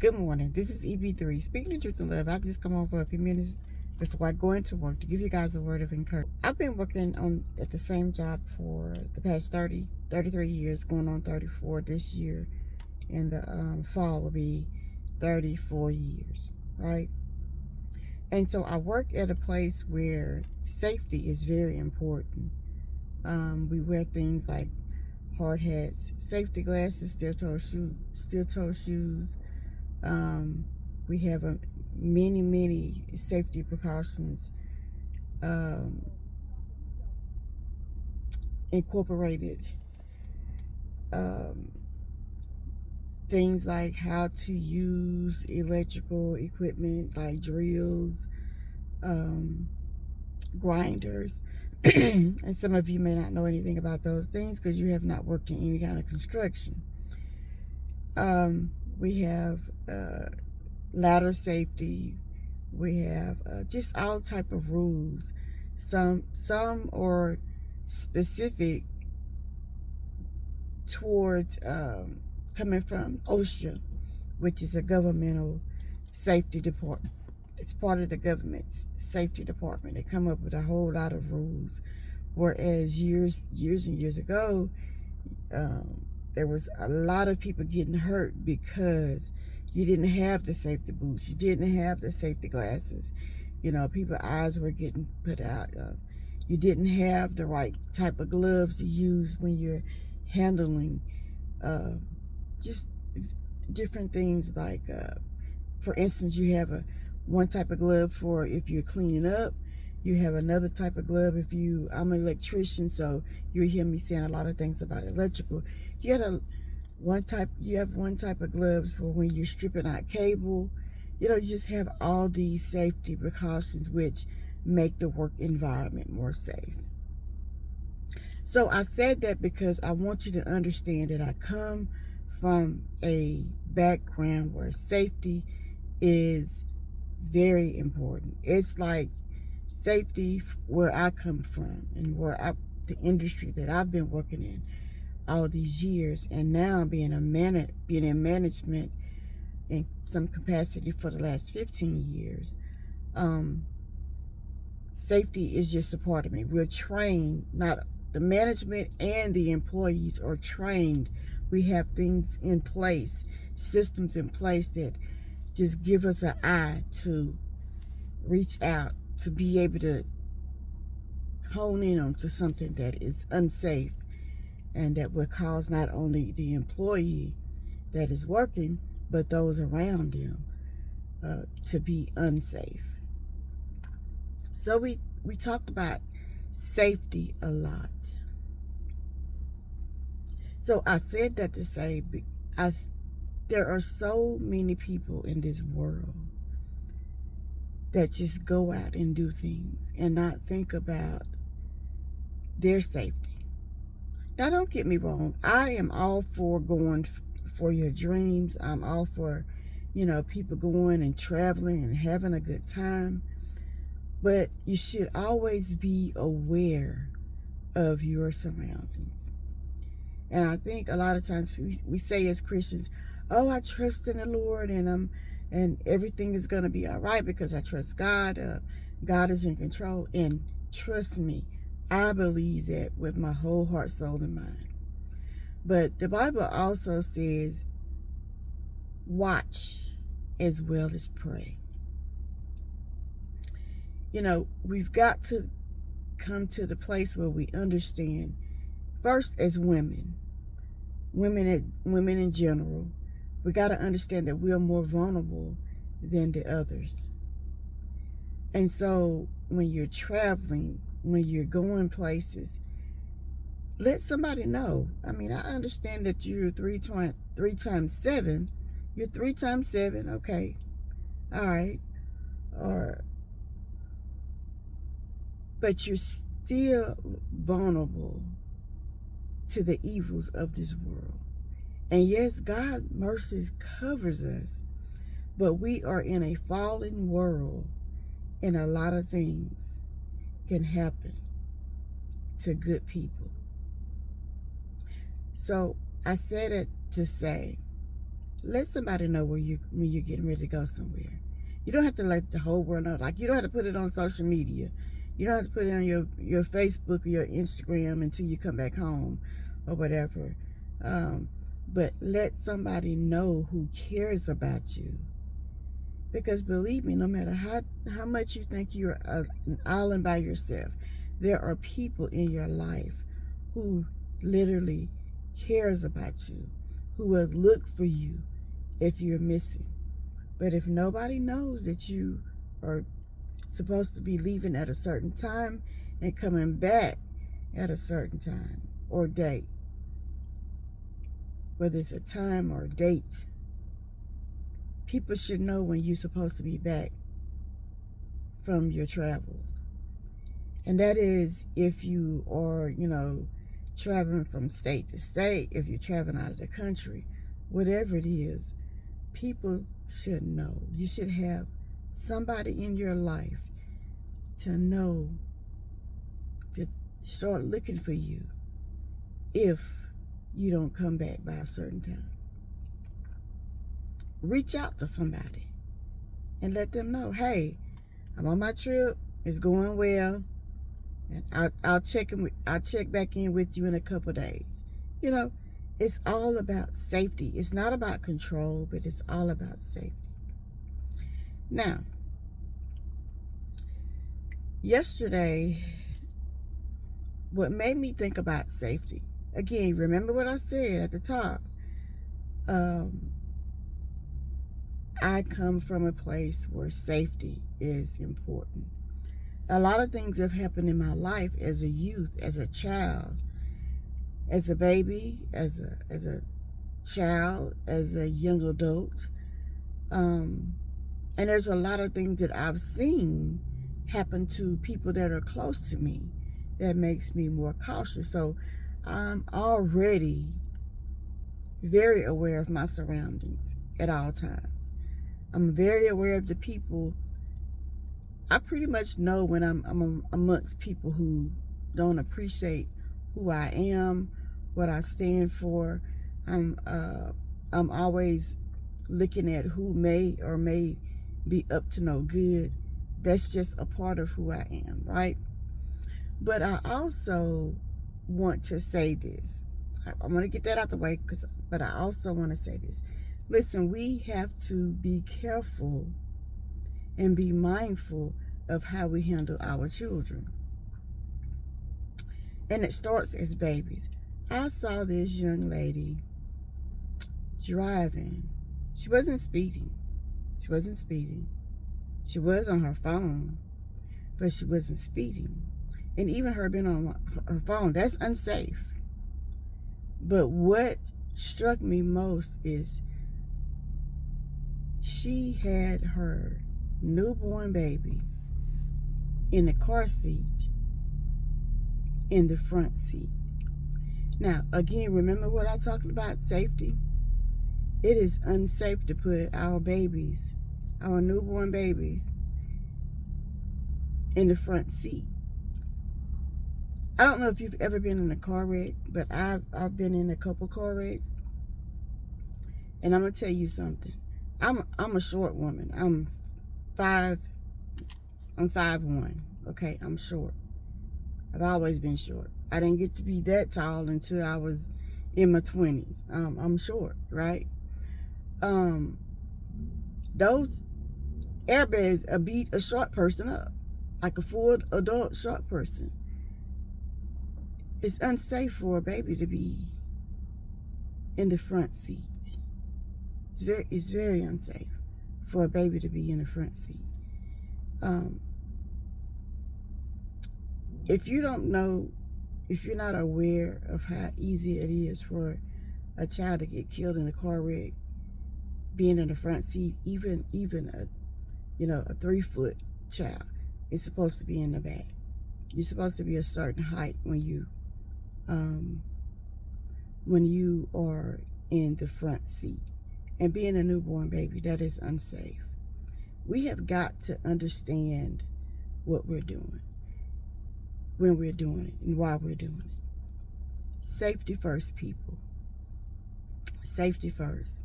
Good morning. This is EB3. Speaking the truth in love, I just come on for a few minutes before I go into work to give you guys a word of encouragement. I've been working at the same job for the past 33 years, going on 34 this year. In the fall will be 34 years, right? And so I work at a place where safety is very important. We wear things like hard hats, safety glasses, steel-toe shoes. We have many safety precautions incorporated. Things like how to use electrical equipment like drills, grinders. And some of you may not know anything about those things because you have not worked in any kind of construction. We have ladder safety. We have just all type of rules. Some are specific towards coming from OSHA, which is a governmental safety department. It's part of the government's safety department. They come up with a whole lot of rules. Whereas years and years ago, there was a lot of people getting hurt because you didn't have the safety boots. You didn't have the safety glasses. You know, people's eyes were getting put out. You didn't have the right type of gloves to use when you're handling just different things like, for instance, you have one type of glove for if you're cleaning up. You have another type of glove if I'm an electrician, so you'll hear me saying a lot of things about electrical. You have one type of gloves for when you're stripping out cable. You know, you just have all these safety precautions which make the work environment more safe. So I said that because I want you to understand that I come from a background where safety is very important. It's like safety where I come from and the industry that I've been working in all these years, and now being in management in some capacity for the last 15 years. Safety is just a part of me. We're trained, not the management and the employees are trained. We have things in place, systems in place that just give us an eye to reach out, to be able to hone in on to something that is unsafe and that will cause not only the employee that is working, but those around them to be unsafe. So we talked about safety a lot. So I said that to say there are so many people in this world that just go out and do things and not think about their safety. Now, don't get me wrong. I am all for going for your dreams. I'm all for, people going and traveling and having a good time. But you should always be aware of your surroundings. And I think a lot of times we say as Christians, oh, I trust in the Lord and everything is going to be all right because I trust God. God is in control. And trust me, I believe that with my whole heart, soul, and mind. But the Bible also says, watch as well as pray. We've got to come to the place where we understand, first as women in general, we got to understand that we are more vulnerable than the others. And so when you're traveling, when you're going places, let somebody know. I mean, I understand that you're 3 times 7. You're 3 times 7, okay. All right. But you're still vulnerable to the evils of this world. And yes, God's mercy covers us, but we are in a fallen world, and a lot of things can happen to good people. So I said it to say, let somebody know when you're getting ready to go somewhere. You don't have to let the whole world know. Like, you don't have to put it on social media. You don't have to put it on your Facebook or your Instagram until you come back home or whatever. But let somebody know who cares about you. Because believe me, no matter how much you think you're an island by yourself, there are people in your life who literally cares about you, who will look for you if you're missing. But if nobody knows that you are supposed to be leaving at a certain time and coming back at a certain time or date, whether it's a time or a date, people should know when you're supposed to be back from your travels. And that is if you are, traveling from state to state, if you're traveling out of the country, whatever it is, people should know. You should have somebody in your life to know, to start looking for you if you don't come back by a certain time. Reach out to somebody and let them know, hey, I'm on my trip, it's going well, and I'll check back in with you in a couple days. It's all about safety. It's not about control, but it's all about safety. Now, yesterday, what made me think about safety, again, remember what I said at the top. I come from a place where safety is important. A lot of things have happened in my life as a youth, as a child, as a baby, as a child, as a young adult. And there's a lot of things that I've seen happen to people that are close to me that makes me more cautious. So I'm already very aware of my surroundings at all times. I'm very aware of the people. I pretty much know when I'm amongst people who don't appreciate who I am, what I stand for. I'm always looking at who may or may be up to no good. That's just a part of who I am, right? But I also want to say this. I want to get that out the way, but I also want to say this. Listen, we have to be careful and be mindful of how we handle our children. And it starts as babies. I saw this young lady driving. She wasn't speeding. She was on her phone, but she wasn't speeding. And even her being on her phone, that's unsafe. But what struck me most is she had her newborn baby in the car seat, in the front seat. Now, again, remember what I talked about, safety? It is unsafe to put our babies, our newborn babies, in the front seat. I don't know if you've ever been in a car wreck, but I've been in a couple car wrecks. And I'm going to tell you something. I'm a short woman. I'm 5'1", okay? I'm short. I've always been short. I didn't get to be that tall until I was in my 20s. I'm short, right? Those airbags beat a short person up, like a full adult short person. It's unsafe for a baby to be in the front seat. It's very unsafe for a baby to be in the front seat. If you don't know, if you're not aware of how easy it is for a child to get killed in a car wreck, being in the front seat, even a 3-foot child is supposed to be in the back. You're supposed to be a certain height when you are in the front seat. And being a newborn baby, that is unsafe. We have got to understand what we're doing, when we're doing it, and why we're doing it. Safety first, people. Safety first.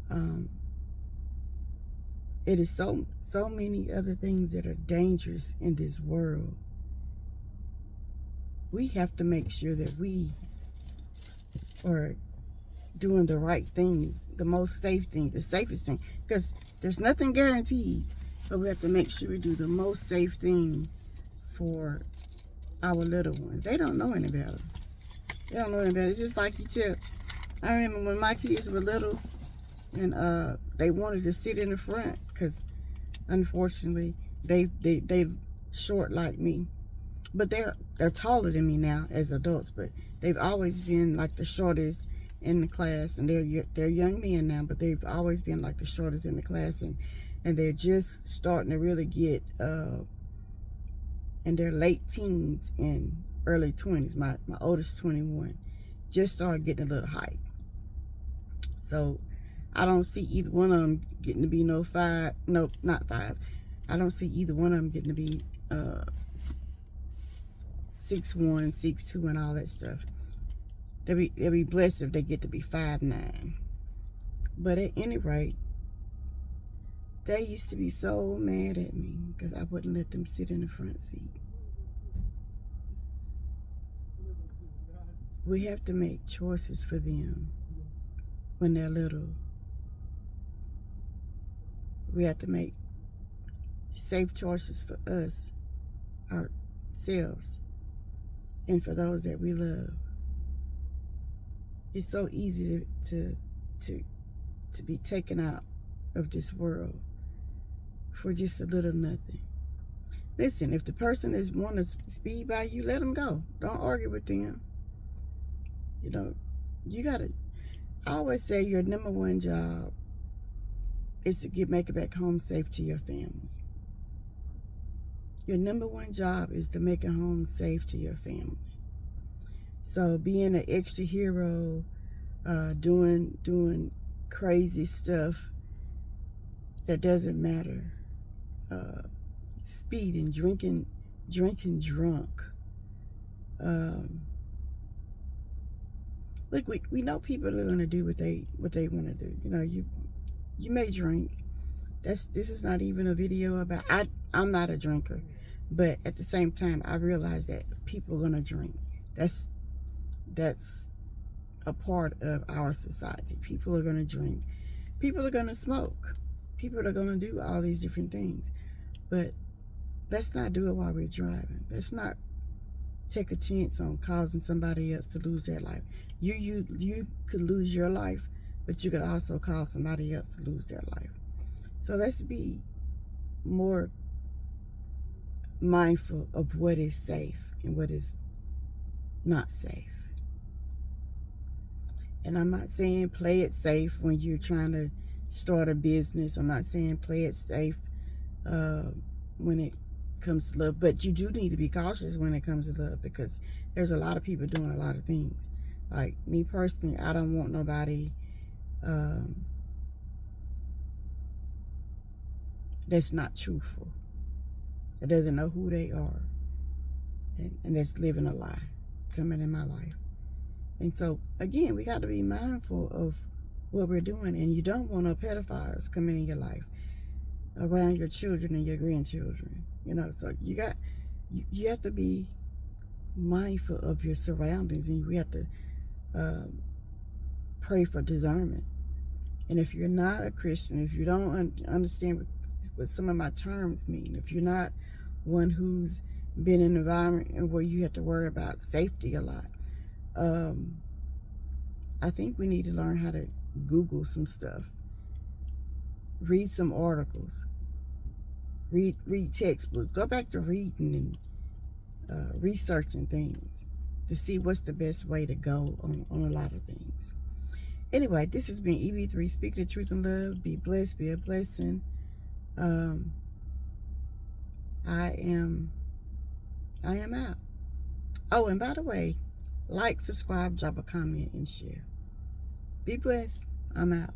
Um, it is so many other things that are dangerous in this world. We have to make sure that we are doing the right things, the most safe thing, the safest thing, because there's nothing guaranteed, but we have to make sure we do the most safe thing for our little ones. They don't know any better. They don't know any better. It's just like you tell. I remember when my kids were little and they wanted to sit in the front because unfortunately they short like me, but they're taller than me now as adults, but they've always been like the shortest in the class, and they're young men now, but they've always been like the shortest in the class, and they're just starting to really get in their late teens and early 20s. My oldest 21 just started getting a little height. So I don't see either one of them getting to be not 5. I don't see either one of them getting to be 6'1", 6'2", and all that stuff. They'll be blessed if they get to be 5'9". But at any rate, they used to be so mad at me because I wouldn't let them sit in the front seat. We have to make choices for them when they're little. We have to make safe choices for us, ourselves, and for those that we love. It's so easy to be taken out of this world for just a little nothing. Listen, if the person is want to speed by you, let them go. Don't argue with them. You know, you gotta. I always say your number one job is to make it back home safe to your family. Your number one job is to make it home safe to your family. So being an extra hero, doing crazy stuff that doesn't matter, speeding, drinking drunk. Look, we know people are going to do what they want to do. You know, you may drink. This is not even a video about. I'm not a drinker, but at the same time, I realize that people are going to drink. That's a part of our society. People are going to drink. People are going to smoke. People are going to do all these different things. But let's not do it while we're driving. Let's not take a chance on causing somebody else to lose their life. You could lose your life, but you could also cause somebody else to lose their life. So let's be more mindful of what is safe and what is not safe. And I'm not saying play it safe when you're trying to start a business. I'm not saying play it safe when it comes to love. But you do need to be cautious when it comes to love, because there's a lot of people doing a lot of things. Like me personally, I don't want nobody that's not truthful, that doesn't know who they are, and that's living a lie coming in my life. And so, again, we got to be mindful of what we're doing. And you don't want no pedophiles coming in your life, around your children and your grandchildren. You know, so you have to be mindful of your surroundings, and we have to pray for discernment. And if you're not a Christian, if you don't understand what some of my terms mean, if you're not one who's been in an environment where you have to worry about safety a lot, I think we need to learn how to Google some stuff, read some articles, read textbooks, go back to reading and researching things to see what's the best way to go on a lot of things. Anyway, this has been EB3, speaking the truth in love. Be blessed, be a blessing. I am out. Oh, and by the way, like, subscribe, drop a comment, and share. Be blessed. I'm out.